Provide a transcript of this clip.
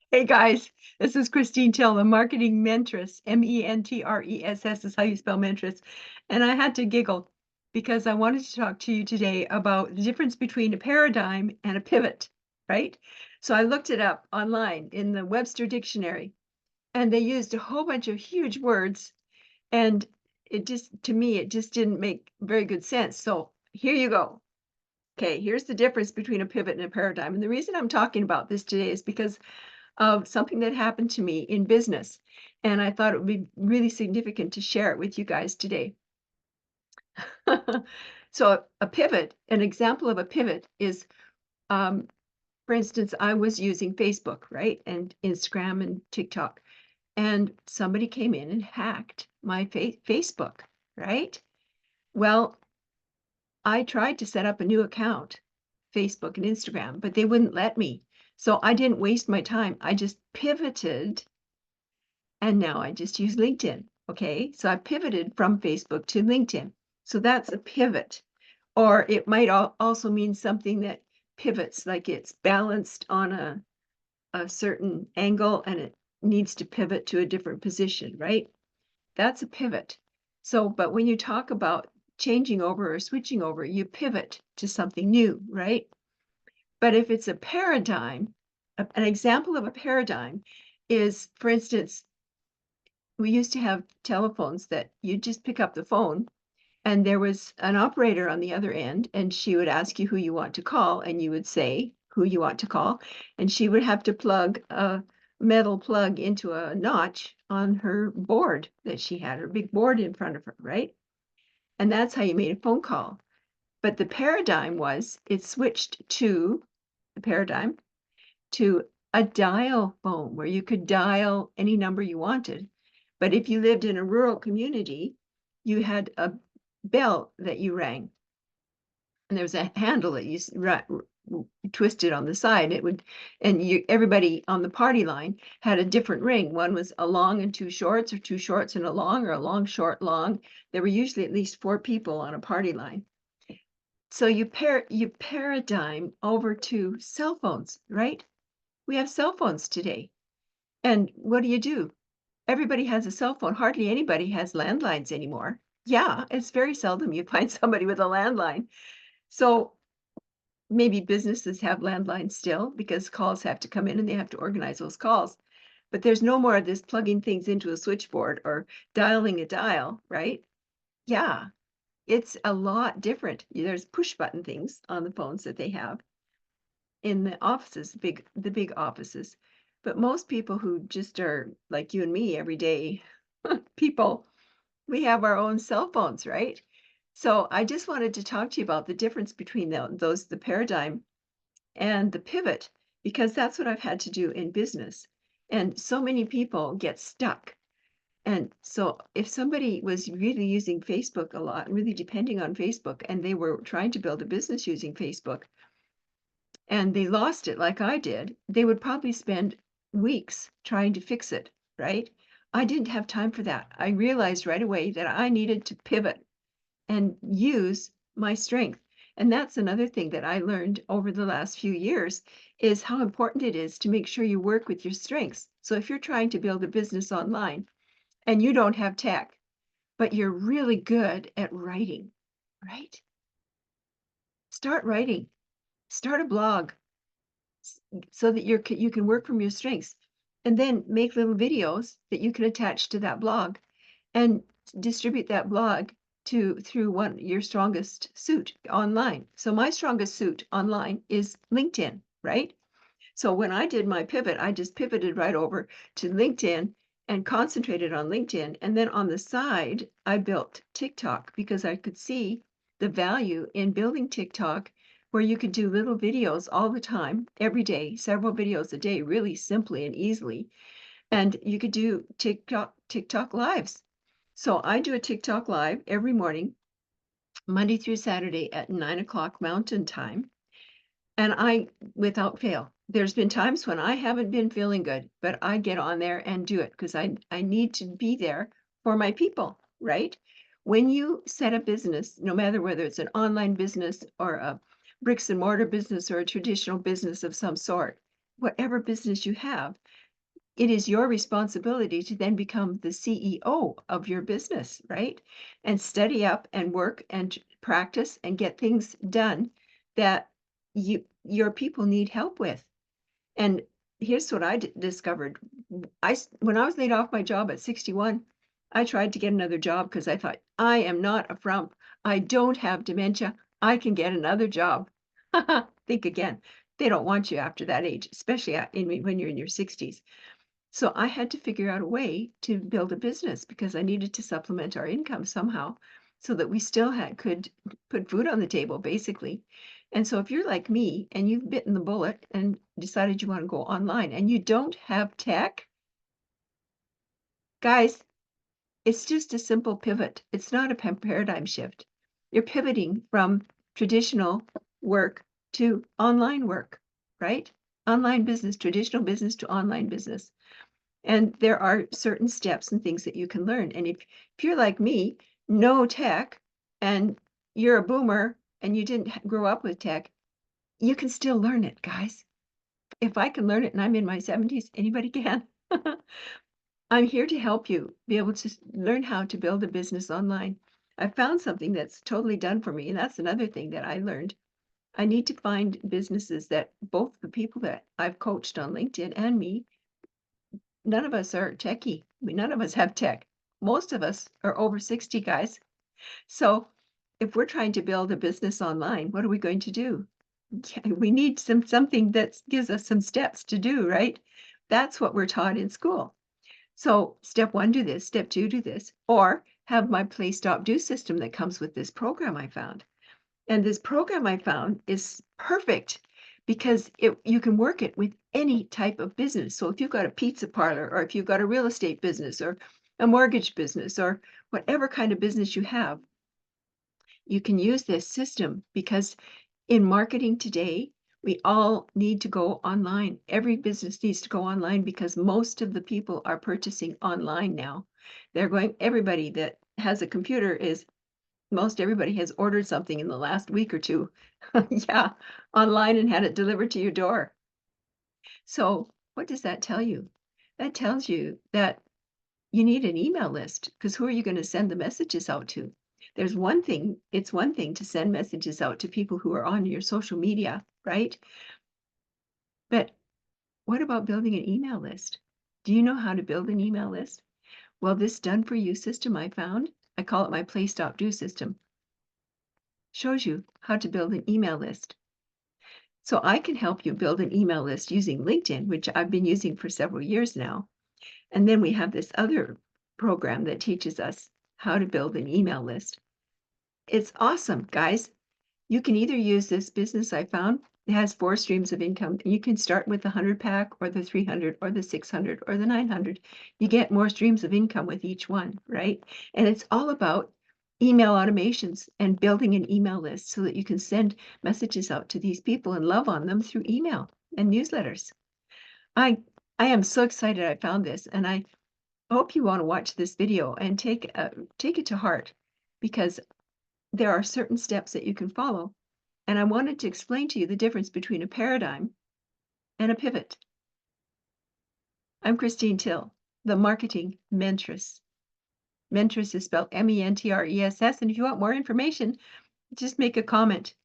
Hey guys, this is Christine Till, the marketing mentress. Mentress is how you spell mentress. And I had to giggle because I wanted to talk to you today about the difference between a paradigm and a pivot, right? So I looked it up online in the Webster Dictionary, and they used a whole bunch of huge words, and to me, it just didn't make very good sense. So here you go. Okay, here's the difference between a pivot and a paradigm. And the reason I'm talking about this today is because of something that happened to me in business. And I thought it would be really significant to share it with you guys today. So a pivot, an example of a pivot is, um, for instance, I was using Facebook, right? And Instagram and TikTok. And somebody came in and hacked my Facebook, right? Well, I tried to set up a new account, Facebook and Instagram, but they wouldn't let me. So I didn't waste my time. I just pivoted. And now I just use LinkedIn. Okay. So I pivoted from Facebook to LinkedIn. So that's a pivot. Or it might also mean something that pivots, like it's balanced on a certain angle and it needs to pivot to a different position, right? That's a pivot. So, but when you talk about changing over or switching over, you pivot to something new, right? But if it's a paradigm, an example of a paradigm is, for instance, we used to have telephones that you just pick up the phone and there was an operator on the other end and she would ask you who you want to call and you would say who you want to call and she would have to plug a metal plug into a notch on her board that she had, her big board in front of her, right? And that's how you made a phone call. But the paradigm was it switched to the paradigm to a dial phone where you could dial any number you wanted. But if you lived in a rural community, you had a bell that you rang, and there was a handle that you twisted on the side. It would, and everybody on the party line had a different ring. One was a long and two shorts, or two shorts and a long, or a long, short, long. There were usually at least four people on a party line. So you paradigm over to cell phones, right? We have cell phones today. And what do? Everybody has a cell phone. Hardly anybody has landlines anymore. Yeah, it's very seldom you find somebody with a landline. So maybe businesses have landlines still because calls have to come in and they have to organize those calls. But there's no more of this plugging things into a switchboard or dialing a dial, right? Yeah, it's a lot different. There's push button things on the phones that they have in the offices, the big offices. But most people who just are like you and me, everyday people, we have our own cell phones, right? So I just wanted to talk to you about the difference between the paradigm and the pivot, because that's what I've had to do in business. And so many people get stuck. And so if somebody was really using Facebook a lot, really depending on Facebook, and they were trying to build a business using Facebook, and they lost it like I did, they would probably spend weeks trying to fix it, right? I didn't have time for that. I realized right away that I needed to pivot and use my strength. And that's another thing that I learned over the last few years is how important it is to make sure you work with your strengths. So if you're trying to build a business online and you don't have tech, but you're really good at writing, right? Start writing, start a blog, so that you can work from your strengths and then make little videos that you can attach to that blog and distribute that blog through your strongest suit online. So my strongest suit online is LinkedIn, right? So when I did my pivot, I just pivoted right over to LinkedIn and concentrated on LinkedIn. And then on the side, I built TikTok because I could see the value in building TikTok where you could do little videos all the time, every day, several videos a day, really simply and easily. And you could do TikTok lives. So I do a TikTok live every morning, Monday through Saturday at 9 o'clock Mountain Time. And without fail, there's been times when I haven't been feeling good, but I get on there and do it because I need to be there for my people, right? When you set a business, no matter whether it's an online business or a bricks and mortar business or a traditional business of some sort, whatever business you have, it is your responsibility to then become the CEO of your business, right? And study up and work and practice and get things done that your people need help with. And here's what I discovered. When I was laid off my job at 61, I tried to get another job because I thought, I am not a frump. I don't have dementia. I can get another job. Think again. They don't want you after that age, especially when you're in your 60s. So I had to figure out a way to build a business because I needed to supplement our income somehow so that we still could put food on the table, basically. And so if you're like me and you've bitten the bullet and decided you want to go online and you don't have tech, guys, it's just a simple pivot. It's not a paradigm shift. You're pivoting from traditional work to online work, right? Online business, traditional business to online business. And there are certain steps and things that you can learn. And if you're like me, no tech, and you're a boomer and you didn't grow up with tech, you can still learn it, guys. If I can learn it and I'm in my 70s, anybody can. I'm here to help you be able to learn how to build a business online. I found something that's totally done for me, and that's another thing that I learned. I need to find businesses that both the people that I've coached on LinkedIn and me, none of us are techie. None of us have tech. Most of us are over 60, guys. So if we're trying to build a business online, what are we going to do? We need something that gives us some steps to do, right? That's what we're taught in school. So step 1, do this. Step 2, do this. Or have my play, stop, do system that comes with this program I found. And this program I found is perfect because you can work it with any type of business. So if you've got a pizza parlor, or if you've got a real estate business, or a mortgage business, or whatever kind of business you have, you can use this system because in marketing today, we all need to go online. Every business needs to go online because most of the people are purchasing online now. Everybody that has a computer most everybody has ordered something in the last week or two. Yeah, online and had it delivered to your door. So what does that tell you? That tells you that you need an email list because who are you going to send the messages out to? It's one thing to send messages out to people who are on your social media, right? But what about building an email list? Do you know how to build an email list? Well, this done for you system I found, I call it my play, stop, do system, shows you how to build an email list. So I can help you build an email list using LinkedIn, which I've been using for several years now. And then we have this other program that teaches us how to build an email list. It's awesome, guys. You can either use this business I found. It has 4 streams of income. You can start with the 100 pack or the 300 or the 600 or the 900. You get more streams of income with each one, right? And it's all about email automations and building an email list so that you can send messages out to these people and love on them through email and newsletters. I am so excited I found this, and I hope you want to watch this video and take it to heart because there are certain steps that you can follow. And I wanted to explain to you the difference between a paradigm and a pivot. I'm Christine Till, the marketing mentress. Mentress is spelled MENTRESS. And if you want more information, just make a comment.